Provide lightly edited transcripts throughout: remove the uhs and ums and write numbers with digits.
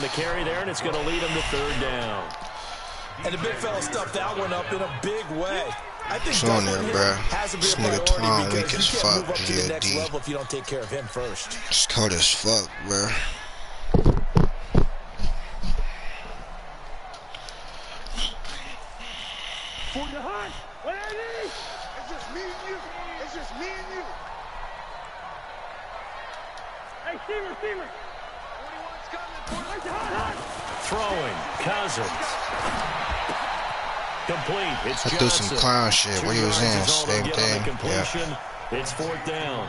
The carry there, and it's going to lead him to third down. And the big fella stuffed that one up in a big way. I think it's on there, bro. This nigga Twan weak as fuck. Move up to the next level if you don't take care of him first. It's cold as fuck, bro. For the hunt. What are these? It's just me and you. It's just me and you. Hey, receiver. 41's coming. Throwing. Cousins. Complete. It's I threw some clown shit. What he was in, same thing. Yeah. It's fourth down.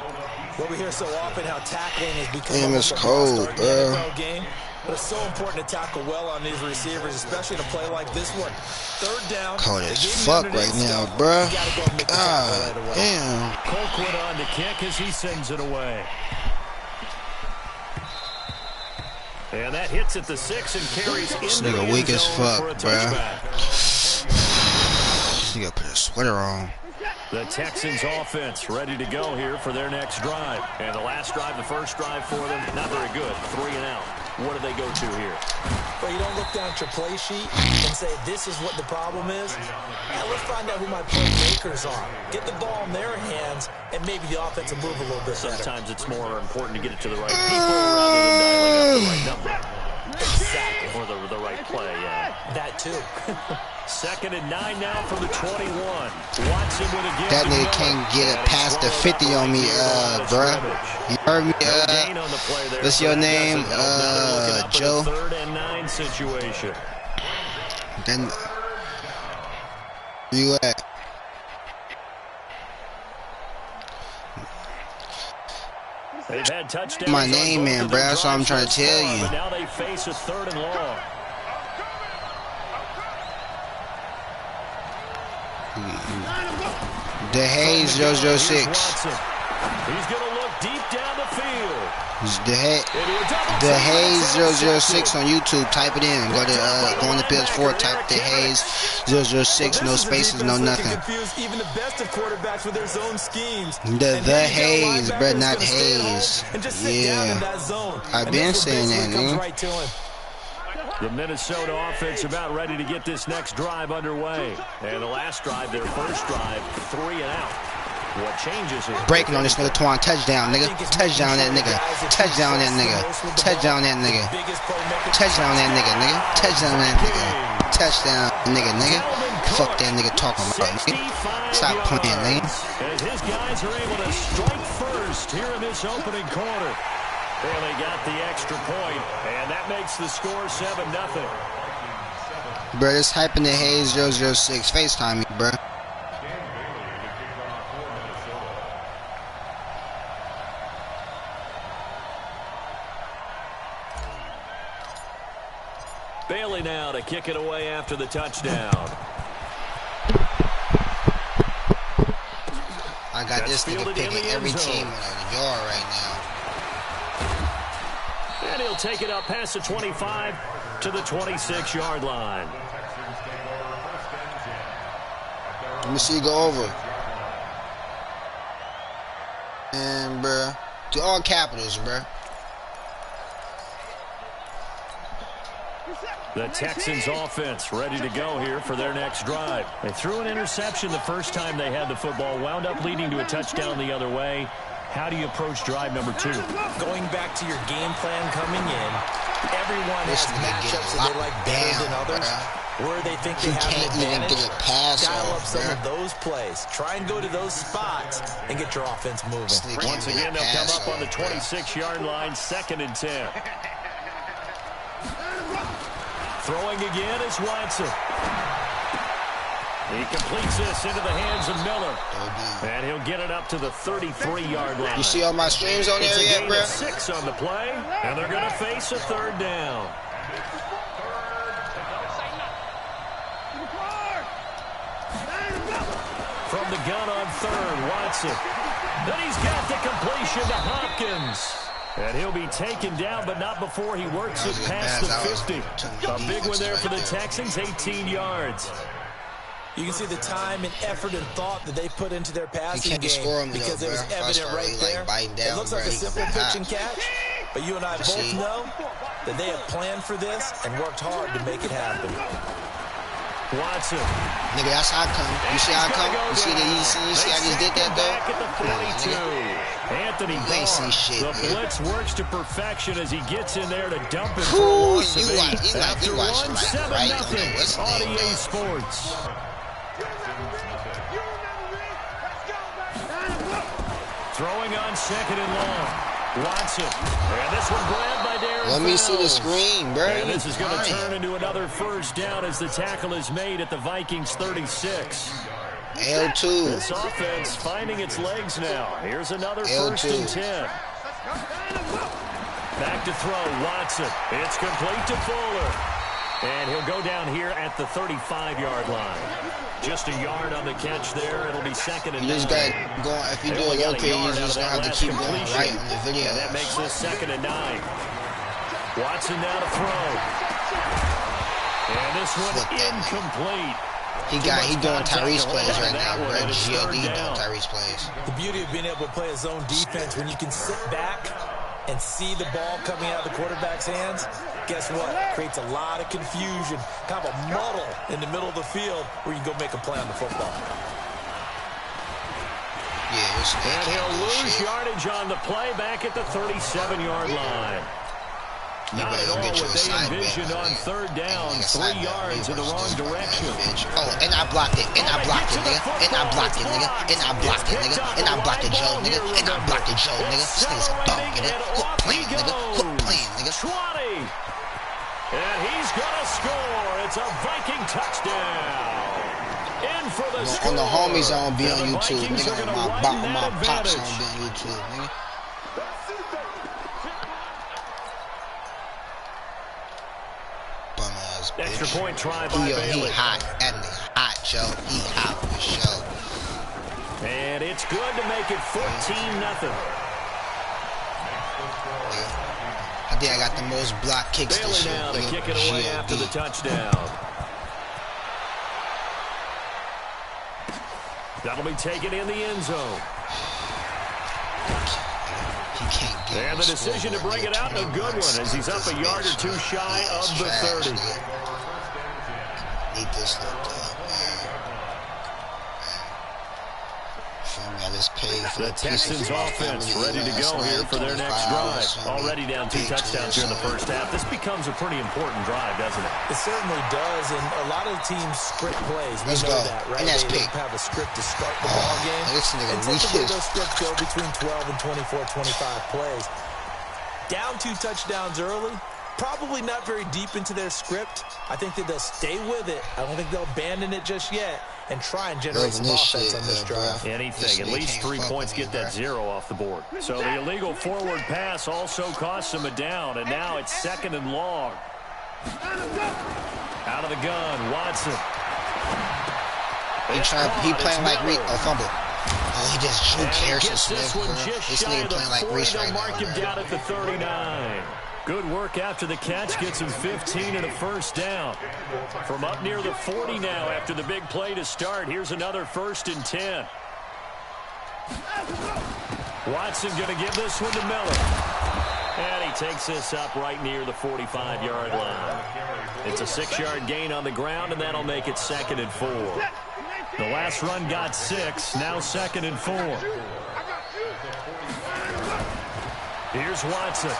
Well, we hear so often how tackling has become damn, it's cold, bro. Game, but it's so important to tackle well on these receivers, especially in a play like this one. Third down. Cold as fuck right now, bro. God damn. Colquitt on to kick as he sends it away. And that hits at the 6 and carries into this nigga weak as fuck, bruh. This nigga put a sweater on. The Texans offense ready to go here for their next drive. And the last drive, the first drive for them, not very good. 3 and out. What do they go to here? Well, you don't look down at your play sheet and say, this is what the problem is. Yeah, let's find out who my playmakers are. Get the ball in their hands, and maybe the offense will move a little bit better. Sometimes it's more important to get it to the right people rather than dialing up the right number. Exactly. Or the right play, yeah. That too. 2nd and 9 now from the 21. Watson with a that nigga can't get it past the 50 on me, bruh. You heard me, what's your name, Joe? 3rd and 9 situation. Then you at? They've had touchdowns. My name, man, bruh. That's what I'm trying to tell you. Now they face a 3rd and long. TheHAYES006. He's going to look deep down the field. TheHAYES006 on YouTube. Type it in. Go on the PS4. Type TheHAYES006. No spaces, no nothing. Even the best of quarterbacks with their zone schemes. The Hayes, bruh, not Hayes. Yeah, I've been saying that, nigga. The Minnesota offense about ready to get this next drive underway. And the last drive, their first drive, 3 and out. What changes here? Breaking on this nigga Twan. Touchdown, nigga. Touchdown that nigga. Touchdown that nigga. Touchdown that nigga. Touchdown that nigga, nigga. Touchdown that nigga. Touchdown nigga, nigga. Fuck that nigga talking about, nigga. Stop playing, nigga. As his guys are able to strike first here in this opening quarter. Well, they got the extra point, and that makes the score 7-0. Bro, it's hyping the TheHAYES006. FaceTime me, bro. Bailey now to kick it away after the touchdown. I got this nigga picking every team in the yard right now. And he'll take it up past the 25 to the 26-yard line. Let me see you go over. And, bruh, to all capitals, bruh. The Texans offense ready to go here for their next drive. They threw an interception the first time they had the football, wound up leading to a touchdown the other way. How do you approach drive number 2? Going back to your game plan coming in, everyone has matchups that they like better than others, where they think they have an advantage. Dial up some of those plays. Try and go to those spots and get your offense moving. Once again, they'll come up on the 26-yard line, 2nd and 10. Throwing again is Watson. He completes this into the hands of Miller. And he'll get it up to the 33-yard line. You see all my streams on there yet, bro? 6 on the play, and they're going to face a 3rd down. From the gun on 3rd, Watson. Then he's got the completion to Hopkins. And he'll be taken down, but not before he works it past the 50. A big one there for the Texans, 18 yards. You can see the time and effort and thought that they put into their passing game because it was evident right there. It looks like a simple pitch and catch, But you and I both know that they have planned for this and worked hard to make it happen. Watson. Nigga, that's how I come. You see how I come? You see that? You see I just did that though? Back at the 42. Anthony ain't seen shit, the man. blitz works to perfection as he gets in there to dump it Ooh, for you watch After like 1-7 right nothing on EA Sports. Throwing on second and long. Watson. And this one grabbed by Darren. Let me see the screen, bro. And this is going to turn into another first down as the tackle is made at the Vikings 36. L2. This offense finding its legs now. Here's another L2. first and 10. Back to throw, Watson. It's complete to Fuller. And he'll go down here at the 35-yard line. Just a yard on the catch there. It'll be second and 9. You just got to go, if you do a low kick, you just going to have to keep going right on the video. And that makes this second and 9. Watson now to throw. And this one incomplete. He doing Tyrese plays right now, bro. GLD doing Tyrese plays. The beauty of being able to play a zone defense when you can sit back and see the ball coming out of the quarterback's hands, guess what? Creates a lot of confusion, kind of a muddle in the middle of the field where you can go make a play on the football. Yeah, and he'll lose yardage on the play back at the 37-yard line. Not at all what they envisioned on third down. 3 yards in the wrong direction. Oh, and I blocked it. And I blocked it, nigga. And I blocked it, nigga. And I blocked it, nigga. And I blocked it, Joe, nigga. And I blocked it, Joe, nigga. This nigga's a bum, nigga. Quit playing, nigga. Quit playing, nigga. 20. And he's gonna score. It's a Viking touchdown. In for the score. On the homies on be on YouTube, nigga. On my pops on be on YouTube, nigga. Extra point try by Bailey. He hot. That nigga hot, Joe. He hot for sure. And it's good to make it 14-0. I think I got the most block kicks this year. Bailey now to kick it away after the touchdown. That'll be taken in the end zone. And the decision to bring it out, a good one, as he's up a yard or two shy of the 30. Need this little dog, man. I just paid for the Texans offense ready to go here for their next drive. Already down 2 touchdowns here in the first half. This becomes a pretty important drive, doesn't it? It certainly does, and a lot of teams script plays. Let's go. That, right? And that's they pick. have a script to start the ball game. And typically those scripts go between 12 and 24, 25 plays. Down 2 touchdowns early, probably not very deep into their script. I think that they'll stay with it. I don't think they'll abandon it just yet and try and generate some offense on this drive. Anything, at least 3 points, get that 0 off the board. So the illegal forward pass also costs him a down, and now it's second and long. Out of the gun, Watson. He playing like a fumble. Oh, he just juke Harrison Smith. This nigga playing like Reese right now. Mark him down at the 39. Good work after the catch, gets him 15 and a first down. From up near the 40 now after the big play to start. Here's another 1st and 10. Watson going to give this one to Miller. And he takes this up right near the 45-yard line. It's a 6-yard gain on the ground, and that'll make it 2nd and 4. The last run got 6, now 2nd and 4. Here's Watson.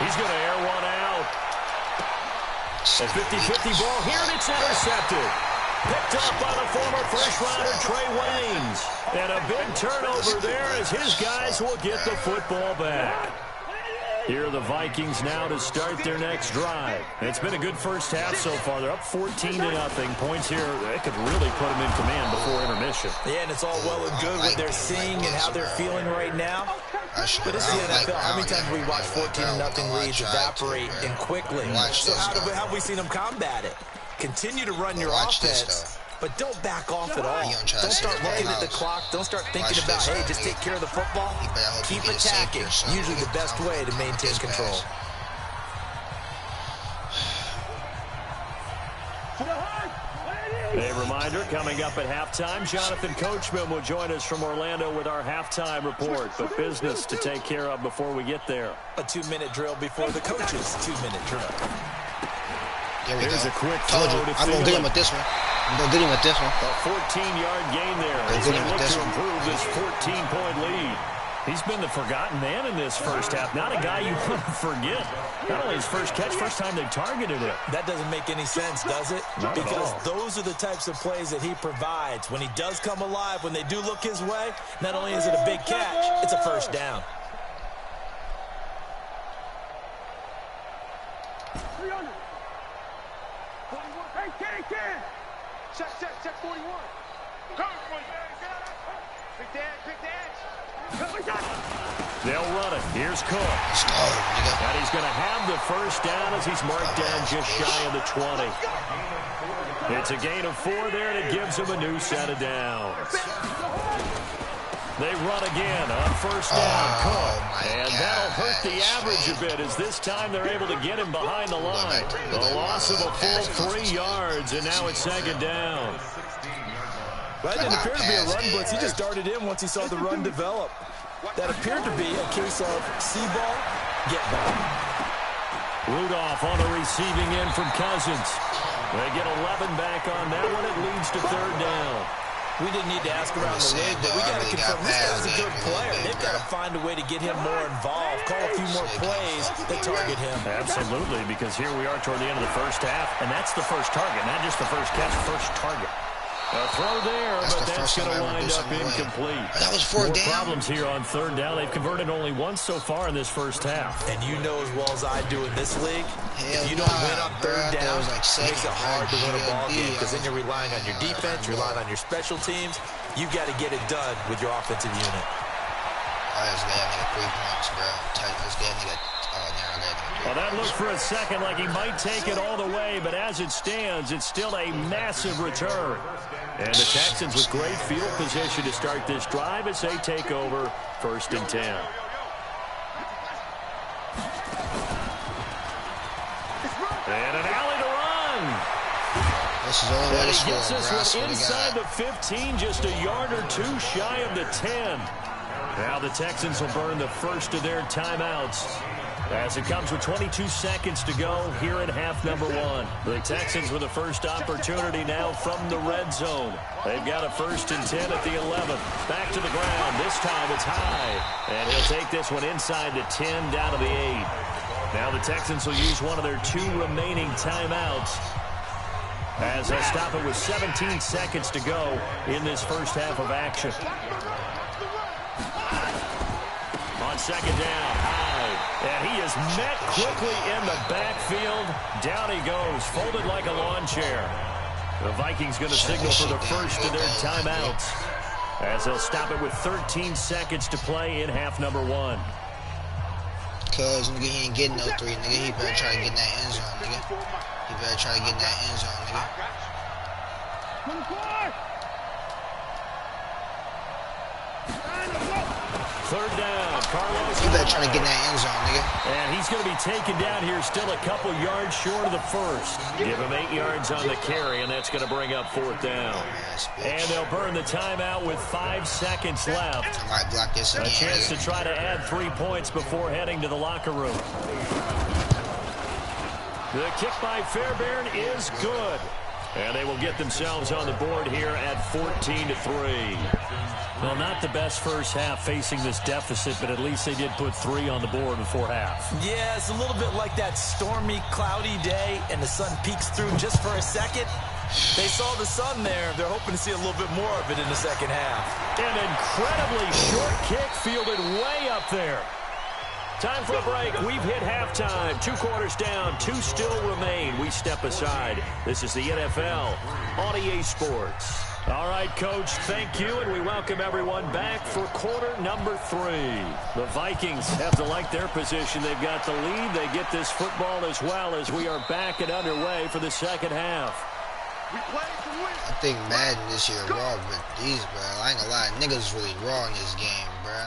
He's going to air one out. A 50-50 ball here, and it's intercepted. Picked up by the former first-rounder Trey Waynes. And a big turnover there as his guys will get the football back. Here are the Vikings now to start their next drive. It's been a good first half so far. They're up 14-0. Points here, they could really put them in command before intermission. Yeah, and it's all well and good what they're seeing and how they're feeling right now. But it's the NFL. How many times have we watched 14-0 leads evaporate and quickly? So how have we seen them combat it? Continue to run your offense, but don't back off at all. Don't start looking at the clock. Don't start thinking about, hey, just take care of the football. Keep attacking. Usually the best way to maintain control. A reminder, coming up at halftime, Jonathan Coachman will join us from Orlando with our halftime report. But business to take care of before we get there. A 2-minute drill before the coach's 2-minute drill. There we Here's go. a quick Told you. I'm going to get him with this one. I'm going to get him with this one. A 14-yard gain there. As they look to improve this 14-point lead. He's been the forgotten man in this first half. Not a guy you want to forget. Not only his first catch, first time they've targeted him. That doesn't make any sense, does it? Not because those are the types of plays that he provides. When he does come alive, when they do look his way, not only is it a big catch, it's a first down. 300. 41. Hey, Ken. Check 41. Come on, Big Dad. They'll run it. Here's Cook. Let's go, nigga. And he's going to have the first down as he's marked down just shy of the 20. It's a gain of 4 there, and it gives him a new set of downs. They run again on first down. Cook. And that'll hurt the average a bit as this time they're able to get him behind the line. The loss of a full 3 yards, and now it's second down. That didn't appear to be a run blitz. He just darted in once he saw the run develop. That appeared to be a case of see ball, get ball. Rudolph on the receiving end from Cousins. They get 11 back on that one. It leads to third down. We didn't need to ask around the league, but we got to confirm this guy's a good player. They've got to find a way to get him more involved, call a few more plays that target him. Absolutely, because here we are toward the end of the first half, and that's the first target, not just the first catch, first target. A throw there, but that's going to wind up incomplete. That was 4 down. Problems here on third down. They've converted only once so far in this first half. And you know as well as I do in this league, if you don't win on third down, it makes it hard to win a ball game because then you're relying on your defense, you're relying on your special teams. You've got to get it done with your offensive unit. I just got nigga 3 points, bro. Let's get nigga. Well, that looked for a second like he might take it all the way, but as it stands, it's still a massive return. And the Texans with great field position to start this drive as they take over 1st and 10. And an alley to run. This is all the way to score, gets this bro. one inside the 15, just a yard or 2 shy of the 10. Now the Texans will burn the first of their timeouts as it comes with 22 seconds to go here in half number 1. The Texans with the first opportunity now from the red zone. They've got a 1st and 10 at the 11. Back to the ground. This time it's high. And he'll take this one inside the 10 down to the 8. Now the Texans will use one of their 2 remaining timeouts as they'll stop it with 17 seconds to go in this first half of action. On second down, Hyde, and he is met quickly in the backfield. Down he goes, folded like a lawn chair. The Vikings going to signal for the first of their timeouts as they'll stop it with 13 seconds to play in half number 1. Cuz, nigga, he ain't getting no 3, nigga. He better try to get in that end zone, nigga. He better try to get in that end zone, nigga. Third down, Carlos. You better try to get in that end zone, nigga. And he's going to be taken down here still a couple yards short of the first. Give him 8 yards on the carry, and that's going to bring up 4th down. And they'll burn the timeout with 5 seconds left. I might block this again. A chance to try to add 3 points before heading to the locker room. The kick by Fairbairn is good. And they will get themselves on the board here at 14-3. Well, not the best first half facing this deficit, but at least they did put 3 on the board before half. Yeah, it's a little bit like that stormy, cloudy day, and the sun peeks through just for a second. They saw the sun there. They're hoping to see a little bit more of it in the second half. An incredibly short kick fielded way up there. Time for a break. We've hit halftime. 2 quarters down. 2 still remain. We step aside. This is the NFL on EA Sports. All right, Coach, thank you, and we welcome everyone back for quarter number 3. The Vikings have to like their position. They've got the lead. They get this football as well as we are back and underway for the second half. I think Madden this year raw, but these, bro, I ain't gonna lie, niggas really raw in this game, bro.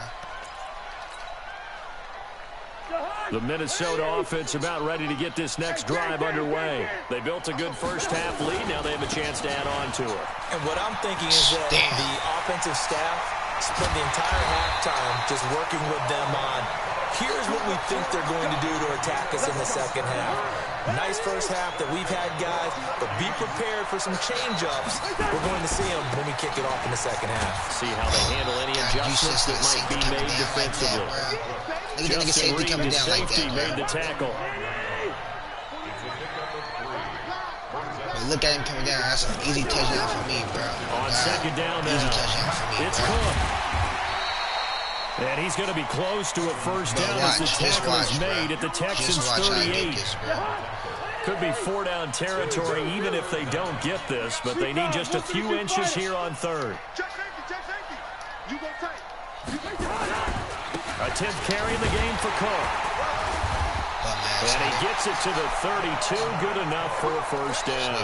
The Minnesota offense about ready to get this next drive underway. They built a good first-half lead. Now they have a chance to add on to it. And what I'm thinking is that the offensive staff spent the entire halftime just working with them on, here's what we think they're going to do to attack us in the second half. Nice first half that we've had, guys, but be prepared for some change-ups. We're going to see them when we kick it off in the second half. See how they handle any adjustments that might be made defensively. Justin Reed, the safety, made the tackle. Look at him coming down. That's an easy touchdown for me, bro. On second down now. Easy touchdown for me, it's Cook. And he's going to be close to a first down as the tackle is made at the Texans' 38. Could be 4-down territory even if they don't get this, but they need just a few inches here on third. A 10th carry in the game for Cook. And he gets it to the 32. Good enough for a first down.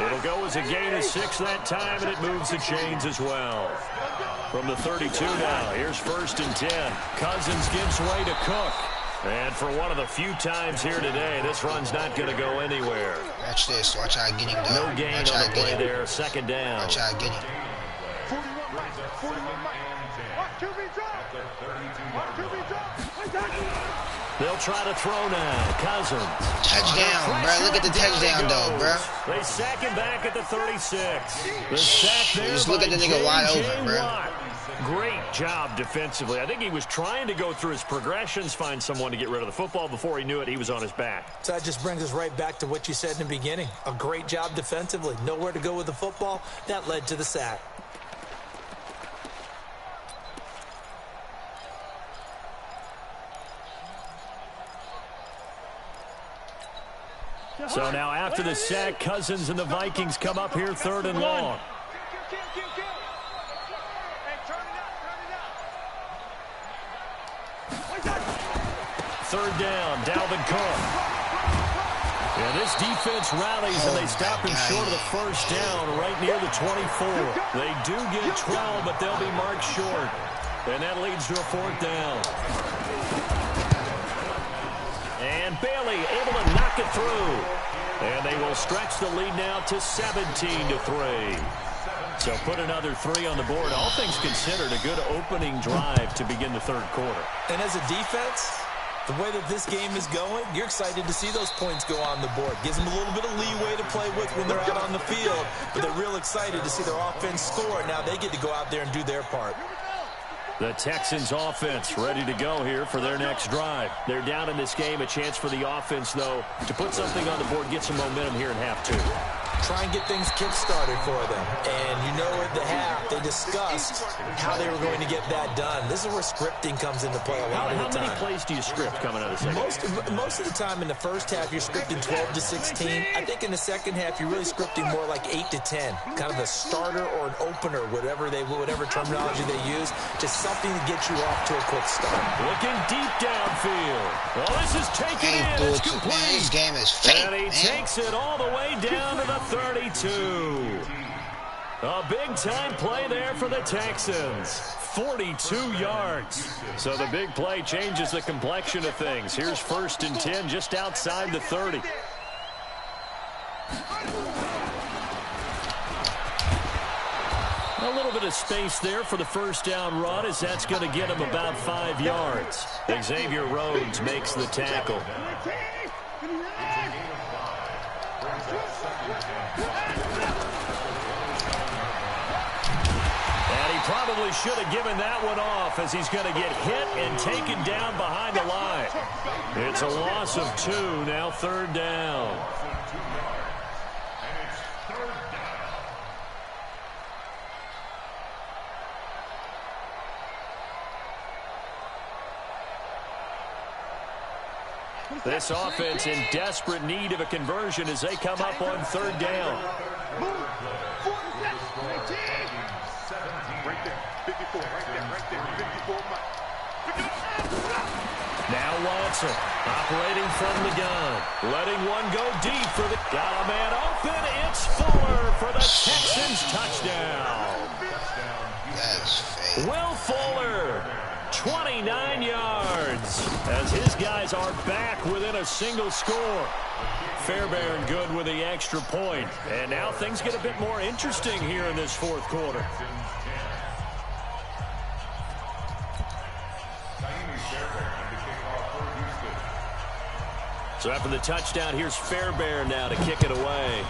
It'll go as a gain of 6 that time, and it moves the chains as well. From the 32 now, here's 1st and 10. Cousins gives way to Cook. And for one of the few times here today, this run's not going to go anywhere. Watch this. Watch how I get him, though. No gain on the play there. Second down. Watch how I get him. 41 They'll try to throw now. Cousins. Touchdown, bro. Look at the touchdown, though, bro. They sack him back at the 36. The sack there. Just look at the nigga wide open, bro. Great job defensively. I think he was trying to go through his progressions, find someone to get rid of the football. Before he knew it, he was on his back. So that just brings us right back to what you said in the beginning. A great job defensively. Nowhere to go with the football. That led to the sack. So now after the sack, Cousins and the Vikings come up here 3rd and long. Third down, Dalvin Cook. Yeah, this defense rallies and they stop him short of the first down right near the 24. They do get 12, but they'll be marked short. And that leads to a 4th down. And Bailey able to knock it through. And they will stretch the lead now to 17-3. So put another 3 on the board. All things considered, a good opening drive to begin the 3rd quarter. And as a defense, the way that this game is going, you're excited to see those points go on the board. Gives them a little bit of leeway to play with when they're out on the field. But they're real excited to see their offense score. Now they get to go out there and do their part. The Texans offense ready to go here for their next drive. They're down in this game. A chance for the offense, though, to put something on the board, get some momentum here in half 2. Try and get things kick-started for them. And you know at the half, they discussed how they were going to get that done. This is where scripting comes into play a lot of the time. How many plays do you script coming out of the second? Most of the time in the first half, you're scripting 12 to 16. I think in the second half, you're really scripting more like 8 to 10. Kind of a starter or an opener, whatever terminology they use. Just something to get you off to a quick start. Looking deep downfield. Well, this is taken in. It's complete. Man, this game is fake, and he takes it all the way down to the 32. A big-time play there for the Texans. 42 yards. So the big play changes the complexion of things. Here's 1st and 10 just outside the 30. A little bit of space there for the first down run, as that's going to get him about 5 yards. Xavier Rhodes makes the tackle. And he probably should have given that one off, as he's going to get hit and taken down behind the line. It's a loss of 2, now 3rd down. This offense in desperate need of a conversion as they come up on 3rd down. Now Watson operating from the gun, letting one go deep for the got a man open. It's Fuller for the Texans touchdown. That's fake. Will Fuller, 29 yards as his guys are back within a single score. Fairbairn good with the extra point. And now things get a bit more interesting here in this fourth quarter. So after the touchdown, here's Fairbairn now to kick it away.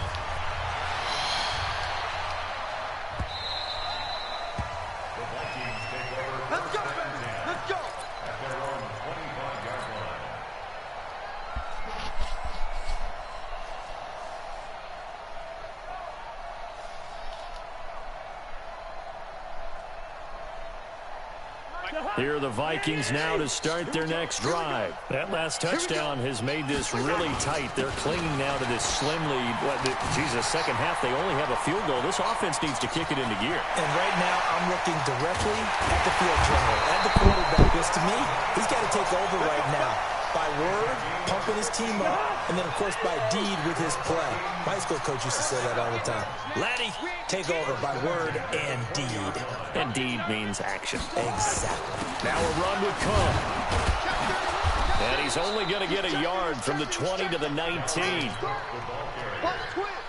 Let's go, baby. Let's go. At their own 25-yard line. Here are the Vikings now to start their next drive. That last touchdown has made this really tight. They're clinging now to this slim lead. Jesus, second half, they only have a field goal. This offense needs to kick it into gear. And right now, I'm looking directly at the field general, at the quarterback, because to me, he's got to take over right now. By word, pumping his team up, and then, of course, by deed with his play. My high school coach used to say that all the time. Laddie, take over by word and deed. And deed means action. Exactly. Now a run would come. And he's only going to get a yard from the 20 to the 19.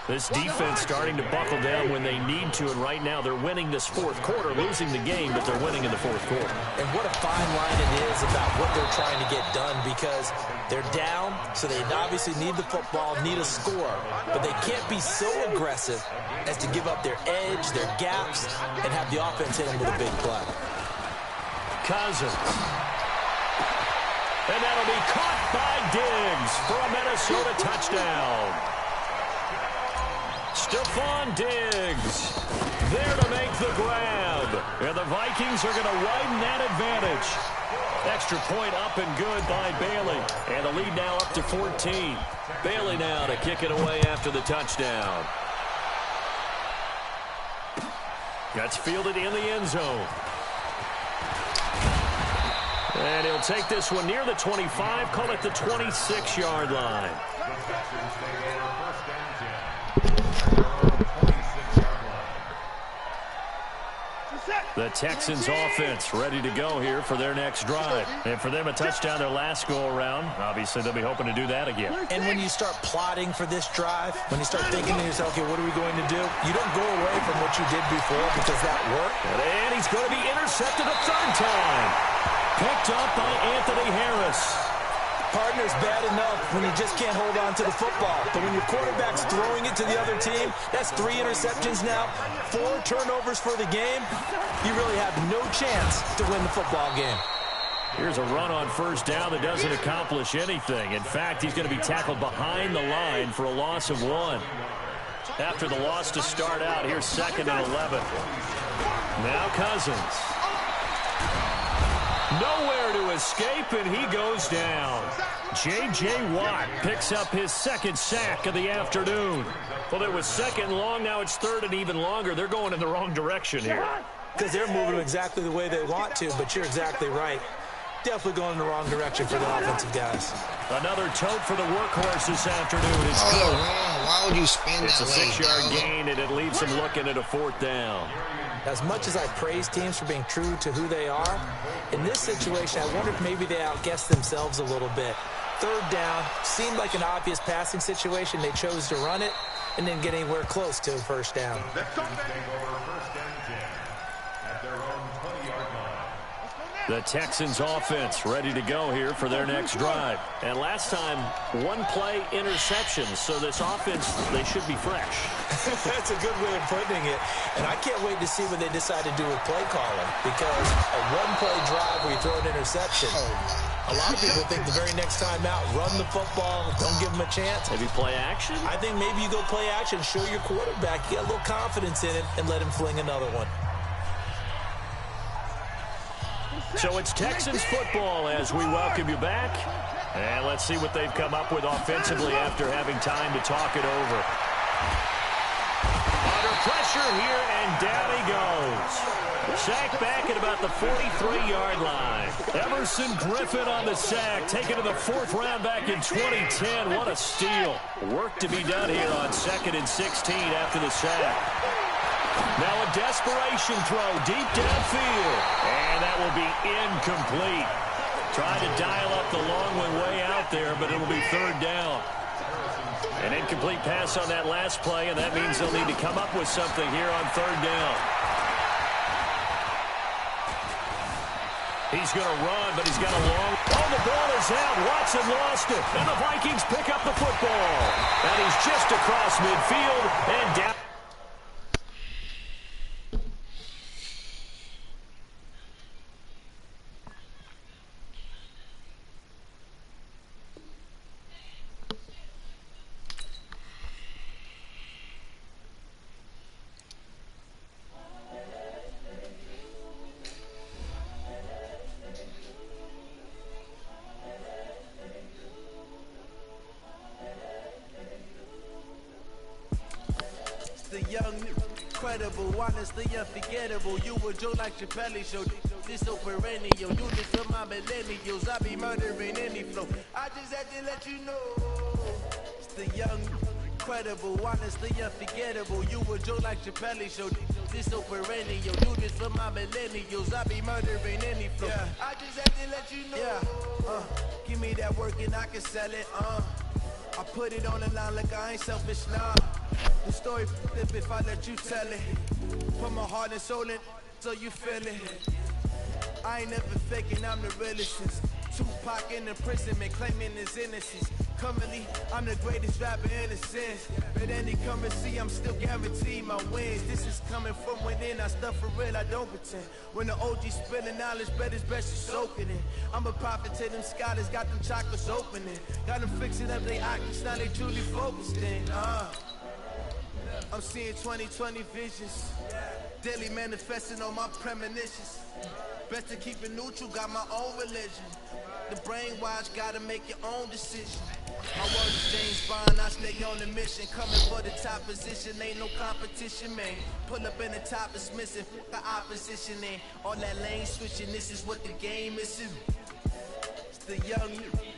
This defense starting to buckle down when they need to, and right now they're winning this fourth quarter, losing the game, but they're winning in the fourth quarter. And what a fine line it is about what they're trying to get done, because they're down, so they obviously need the football, need a score, but they can't be so aggressive as to give up their edge, their gaps, and have the offense hit them with a big play. Cousins. And that'll be caught by Diggs for a Minnesota touchdown. Stephon Diggs there to make the grab. And the Vikings are going to widen that advantage. Extra point up and good by Bailey. And the lead now up to 14. Bailey now to kick it away after the touchdown. That's fielded in the end zone. And he'll take this one near the 25, call it the 26-yard line. The Texans offense ready to go here for their next drive. And for them, a touchdown their last go-around. Obviously, they'll be hoping to do that again. And when you start plotting for this drive, when you start thinking to yourself, okay, what are we going to do? You don't go away from what you did before because that worked. And he's going to be intercepted a third time. Picked up by Anthony Harris. Partner's bad enough when you just can't hold on to the football. But when your quarterback's throwing it to the other team, that's 3 interceptions now, 4 turnovers for the game. You really have no chance to win the football game. Here's a run on first down that doesn't accomplish anything. In fact, he's going to be tackled behind the line for a loss of 1. After the loss to start out, here's 2nd and 11. Now Cousins. Nowhere to escape, and he goes down. J.J. Watt picks up his 2nd sack of the afternoon. Well, it was 2nd and long. Now it's 3rd and even longer. They're going in the wrong direction here. Because they're moving exactly the way they want to, but you're exactly right. Definitely going in the wrong direction for the offensive guys. Another tote for the workhorse this afternoon. It's good. Why would you spin that way? It's a 6-yard gain, and it leaves him looking at a 4th down. As much as I praise teams for being true to who they are, in this situation, I wonder if maybe they outguessed themselves a little bit. 3rd down, seemed like an obvious passing situation. They chose to run it and didn't get anywhere close to a 1st down. The Texans offense ready to go here for their next drive. And last time, 1-play interceptions. So this offense, they should be fresh. That's a good way of putting it. And I can't wait to see what they decide to do with play calling. Because a 1-play drive where you throw an interception, a lot of people think the very next time out, run the football, don't give them a chance. Maybe play action? I think maybe you go play action, show your quarterback, you get a little confidence in him, and let him fling another one. So it's Texans football as we welcome you back. And let's see what they've come up with offensively after having time to talk it over. Under pressure here, and down he goes. Sack back at about the 43-yard line. Emerson Griffin on the sack, taken to the 4th round back in 2010. What a steal. Work to be done here on 2nd and 16 after the sack. Now a desperation throw deep downfield. And that will be incomplete. Tried to dial up the long way out there, but it'll be third down. An incomplete pass on that last play, and that means they'll need to come up with something here on third down. He's going to run, but he's got a long... Oh, the ball is out. Watson lost it, and the Vikings pick up the football. And he's just across midfield and down. Incredible, honestly unforgettable. You a Joe like Chappelle show. This so perennial. Do this for my millennials. I be murdering any flow. I just had to let you know. It's the young, incredible, honestly unforgettable. You a Joe like Chappelle show. This so perennial. Do this for my millennials. I be murdering any flow. Yeah. I just had to let you know. Yeah. Give me that work and I can sell it. I put it on the line like I ain't selfish, nah. The story flip if I let you tell it. Put my heart and soul in so you feel it. I ain't never faking, I'm the realest since Tupac in imprisonment, claiming his innocence. Currently, I'm the greatest rapper in a sense. But any come and see, I'm still guaranteed my wins. This is coming from within, I stuff for real, I don't pretend. When the OG spilling knowledge, bet it's best you soaking it. I'm a prophet to them scholars, got them chakras opening. Got them fixing up they octaves, now they truly focused in. I'm seeing 2020 visions. Daily manifesting on my premonitions. Best to keep it neutral, got my own religion. The brainwash, gotta make your own decision. My word is James Bond, I stay on the mission. Coming for the top position, ain't no competition, man. Pull up in the top is missing, the opposition in. All that lane switching, this is what the game is. It's the young,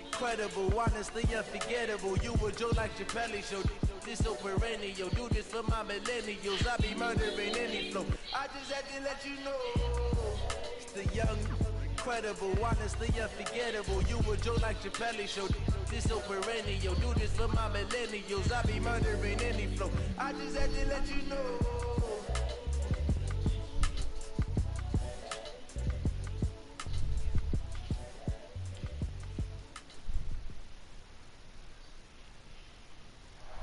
incredible, honestly unforgettable. You a Joe like Chappelle show. This so perennial, do this for my millennials. I be murdering any flow. I just had to let you know. It's the young, incredible, honestly unforgettable. You a Joe like Chappelle show. This so perennial, do this for my millennials. I be murdering any flow. I just had to let you know.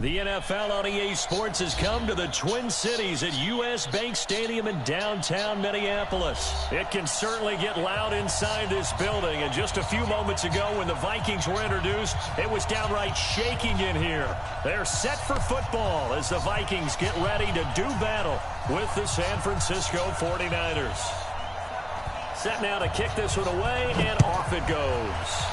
The NFL on EA Sports has come to the Twin Cities at US Bank Stadium in downtown Minneapolis. It can certainly get loud inside this building, and just a few moments ago when the Vikings were introduced, it was downright shaking in here. They're set for football as the Vikings get ready to do battle with the San Francisco 49ers. Set now to kick this one away, and off it goes.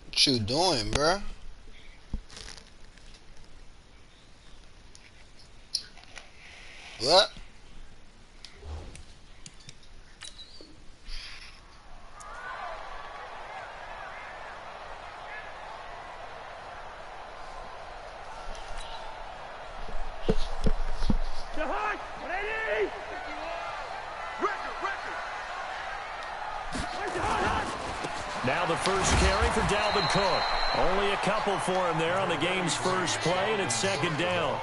What you doing, bruh? What? TheHAYES, ready? Record. Where's TheHAYES? Now the first carry for Dalvin Cook. Only a couple for him there on the game's first play, and it's second down.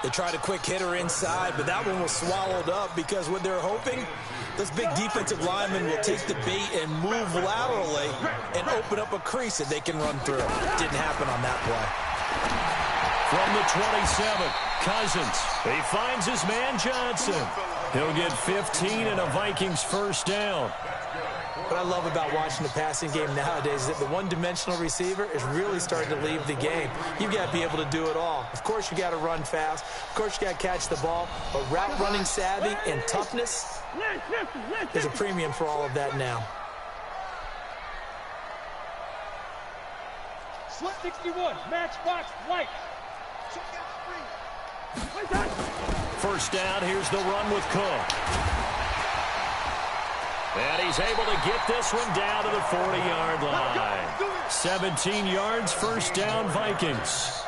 They tried a quick hitter inside, but that one was swallowed up because what they're hoping, this big defensive lineman will take the bait and move laterally and open up a crease that they can run through. Didn't happen on that play. From the 27, Cousins. He finds his man Johnson. He'll get 15 and a Vikings first down. What I love about watching the passing game nowadays is that the one-dimensional receiver is really starting to leave the game. You've got to be able to do it all. Of course, you got to run fast. Of course, you got to catch the ball. But route running savvy and toughness, there's a premium for all of that now. Slit 61, matchbox white. First down, here's the run with Cook. And he's able to get this one down to the 40-yard line. 17 yards, first down, Vikings.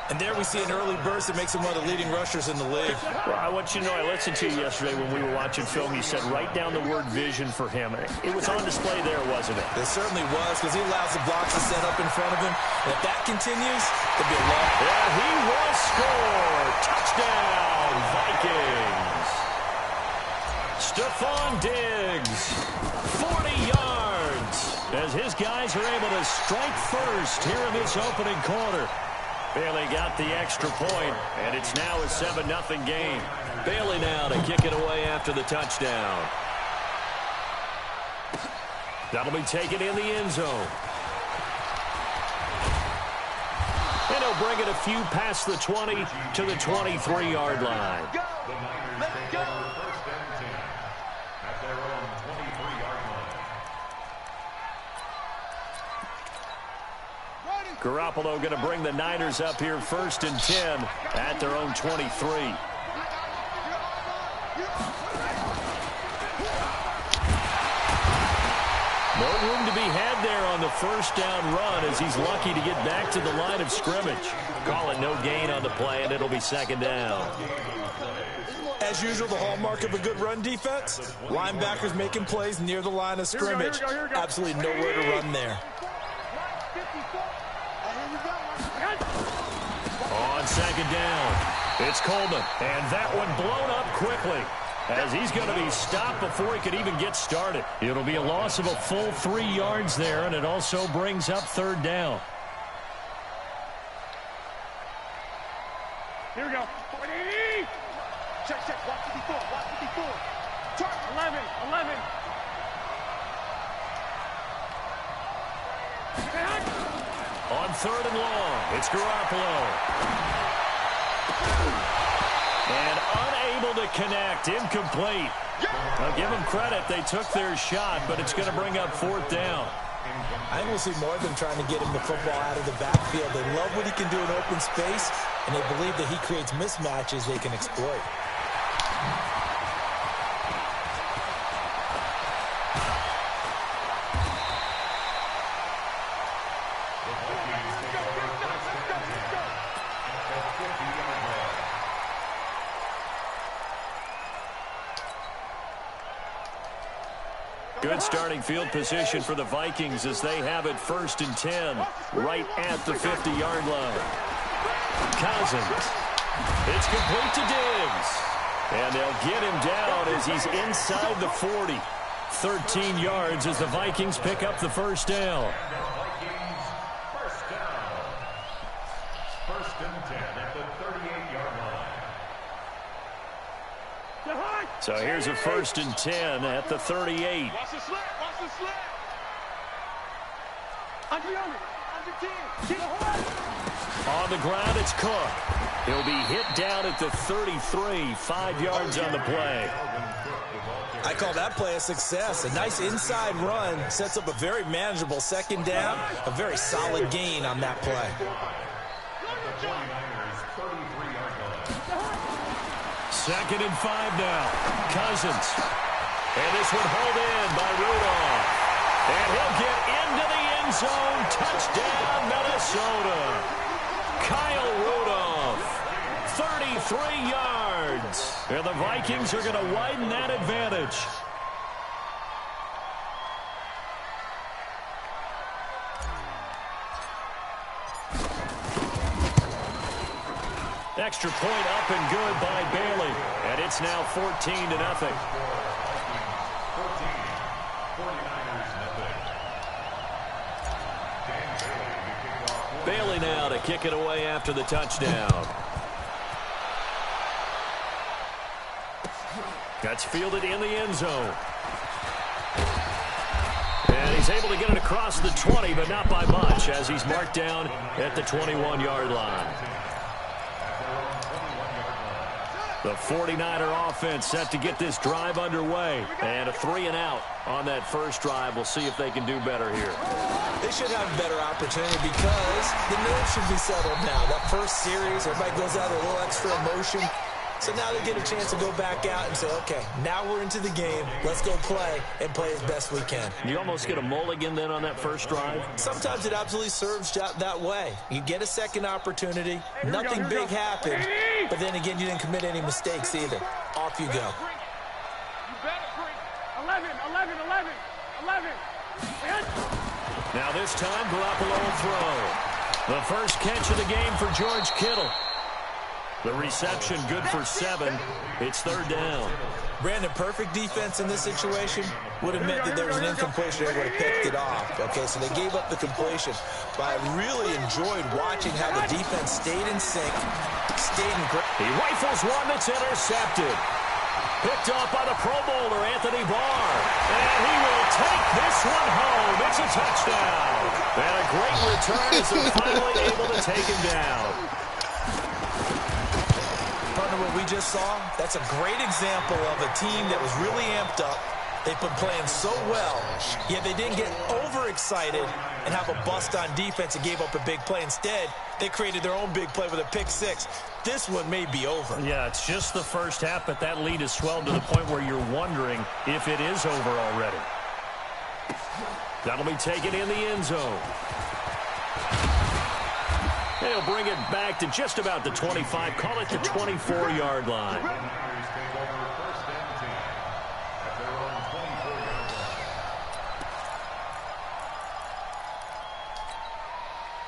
And there we see an early burst that makes him one of the leading rushers in the league. Well, I want you to know, I listened to you yesterday when we were watching film. You said write down the word vision for him. It was on display there, wasn't it? It certainly was, because he allows the blocks to set up in front of him. And if that continues, it'll be a long. And he will score. Touchdown, Vikings. Stephon Diggs, 40 yards, as his guys are able to strike first here in this opening quarter. Bailey got the extra point, and it's now a 7-0 game. Bailey now to kick it away after the touchdown. That'll be taken in the end zone. And he'll bring it a few past the 20 to the 23-yard line. Let's go. First and 10 at their own 23-yard line. Garoppolo going to bring the Niners up here first and 10 at their own 23. No room to be had there on the first down run as he's lucky to get back to the line of scrimmage. Call it no gain on the play, and it'll be second down. As usual, the hallmark of a good run defense, linebackers making plays near the line of scrimmage. Here we go. Absolutely nowhere to run there. On second down, it's Coleman, and that one blown up quickly as he's going to be stopped before he could even get started. It'll be a loss of a full 3 yards there, and it also brings up third down. Here we go. 40. Check. Watch 54. Turn. 11. On third and long, it's Garoppolo. And unable to connect, incomplete. I'll give them credit, they took their shot, but it's going to bring up fourth down. I think we'll see more of them trying to get him the football out of the backfield. They love what he can do in open space, and they believe that he creates mismatches they can exploit. Good starting field position for the Vikings as they have it first and 10 right at the 50-yard line. Cousins. It's complete to Diggs. And they'll get him down as he's inside the 40. 13 yards as the Vikings pick up the first down. First and 10 at the 38-yard line. So here's a first and 10 at the 38. Watch the slip. Under 10. On the ground, it's Cook. He'll be hit down at the 33, 5 yards on the play. I call that play a success. A nice inside run sets up a very manageable second down, a very solid gain on that play. Second and 5 now. Cousins. And this one hauled in by Rudolph. And he'll get into the end zone. Touchdown, Minnesota. Kyle Rudolph. 33 yards. And the Vikings are going to widen that advantage. Extra point up and good by Bailey. And it's now 14-0. Bailey now to kick it away after the touchdown. That's fielded in the end zone. And he's able to get it across the 20, but not by much, as he's marked down at the 21-yard line. The 49er offense set to get this drive underway. And a 3-and-out on that first drive. We'll see if they can do better here. They should have a better opportunity because the nerves should be settled now. That first series, everybody goes out with a little extra emotion. So now they get a chance to go back out and say, okay, now we're into the game. Let's go play and play as best we can. You almost get a mulligan then on that first drive? Sometimes it absolutely serves that way. You get a second opportunity. Nothing big happened. But then again, you didn't commit any mistakes either. Off you go. You better bring 11. Now this time, Garoppolo will throw. The first catch of the game for George Kittle. The reception good for 7. It's third down. Brandon, perfect defense in this situation would have meant that there was an incompletion. They would have picked it off. Okay, so they gave up the completion. But I really enjoyed watching how the defense stayed in sync, stayed in grip. He rifles one that's intercepted. Picked off by the Pro Bowler, Anthony Barr. And he will take this one home. It's a touchdown. And a great return as they're finally able to take him down. Partner, what we just saw, that's a great example of a team that was really amped up. They've been playing so well, yet they didn't get overexcited and have a bust on defense and gave up a big play. Instead, they created their own big play with a pick-6. This one may be over. Yeah, it's just the first half, but that lead has swelled to the point where you're wondering if it is over already. That'll be taken in the end zone. They'll bring it back to just about the 25. Call it the 24-yard line.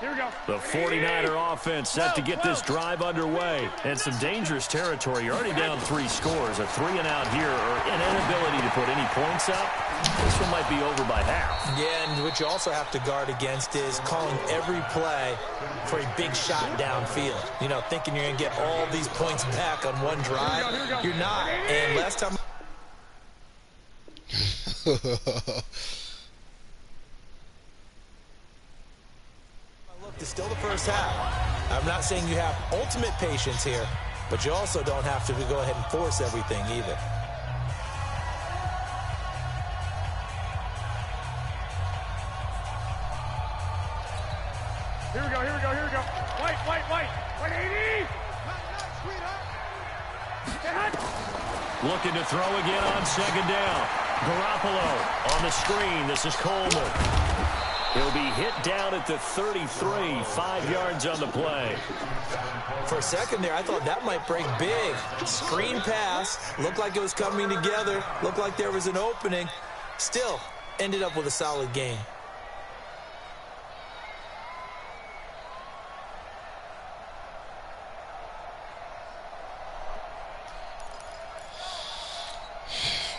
Here we go. The 49er offense set to get this drive underway. And some dangerous territory. You're already down 3 scores. A 3-and-out here, or an inability to put any points up. This one might be over by half. Yeah, and what you also have to guard against is calling every play for a big shot downfield. You know, thinking you're going to get all these points back on one drive. You're not. And last time... Look, it's still the first half. I'm not saying you have ultimate patience here, but you also don't have to go ahead and force everything either. Here we go. White, 80. Looking to throw again on second down. Garoppolo on the screen. This is Coleman. He'll be hit down at the 33, 5 yards on the play. For a second there, I thought that might break big. Screen pass. Looked like it was coming together. Looked like there was an opening. Still, ended up with a solid game.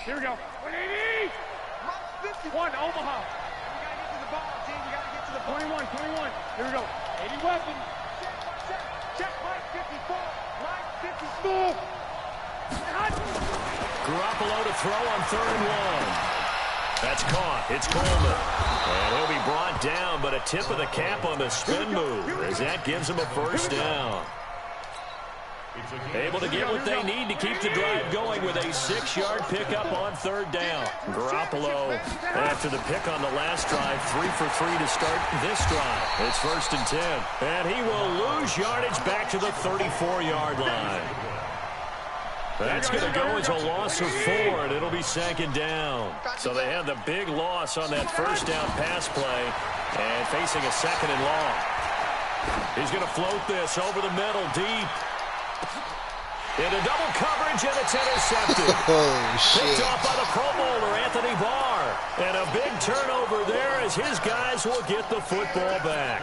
Here we go. 180. 1, Omaha. You got to get to the ball, team. You got to get to the 21. Here we go. 80 weapons. Check. Mike 54. Mike 54. Garoppolo to throw on 3rd and 1. That's caught. It's Coleman. And he'll be brought down, but a tip of the cap on the spin move as that gives him a first down. Able to get what they need to keep the drive going with a 6-yard pickup on 3rd down. Garoppolo, after the pick on the last drive, 3 for 3 to start this drive. It's 1st and 10. And he will lose yardage back to the 34-yard line. That's going to go as a loss of 4, and it'll be 2nd down. So they had the big loss on that first down pass play and facing a 2nd and long. He's going to float this over the middle deep. Into double coverage, and it's intercepted. Oh, shit. Picked off by the Pro Bowler, Anthony Barr. And a big turnover there as his guys will get the football back.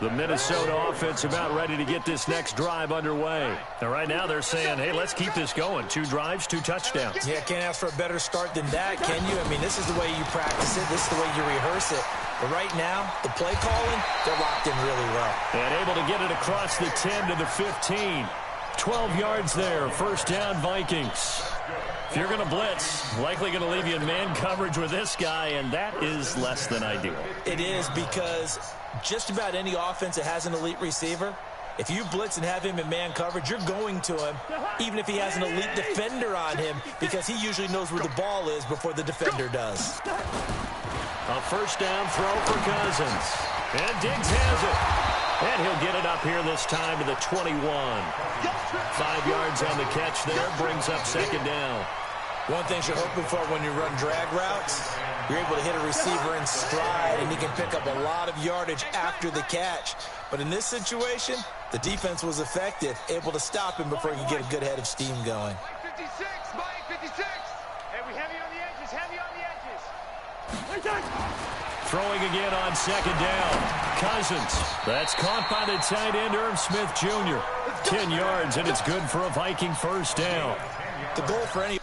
The Minnesota offense about ready to get this next drive underway. And right now they're saying, hey, let's keep this going. 2 drives, 2 touchdowns. Yeah, can't ask for a better start than that, can you? I mean, this is the way you practice it. This is the way you rehearse it. But right now, the play calling, they're locked in really well. And able to get it across the 10 to the 15. 12 yards there, first down Vikings. If you're going to blitz, likely going to leave you in man coverage with this guy, and that is less than ideal. It is, because just about any offense that has an elite receiver, if you blitz and have him in man coverage, you're going to him, even if he has an elite defender on him, because he usually knows where the ball is before the defender does. A first down throw for Cousins. And Diggs has it. And he'll get it up here this time to the 21. 5 yards on the catch there, brings up second down. One thing you're hoping for when you run drag routes, you're able to hit a receiver in stride, and he can pick up a lot of yardage after the catch. But in this situation, the defense was effective, able to stop him before he could get a good head of steam going. 56, Mike 56. Hey, we heavy on the edges, heavy on the edges. Throwing again on second down. Cousins. That's caught by the tight end, Irv Smith Jr. 10 yards, and it's good for a Viking first down. The goal for any...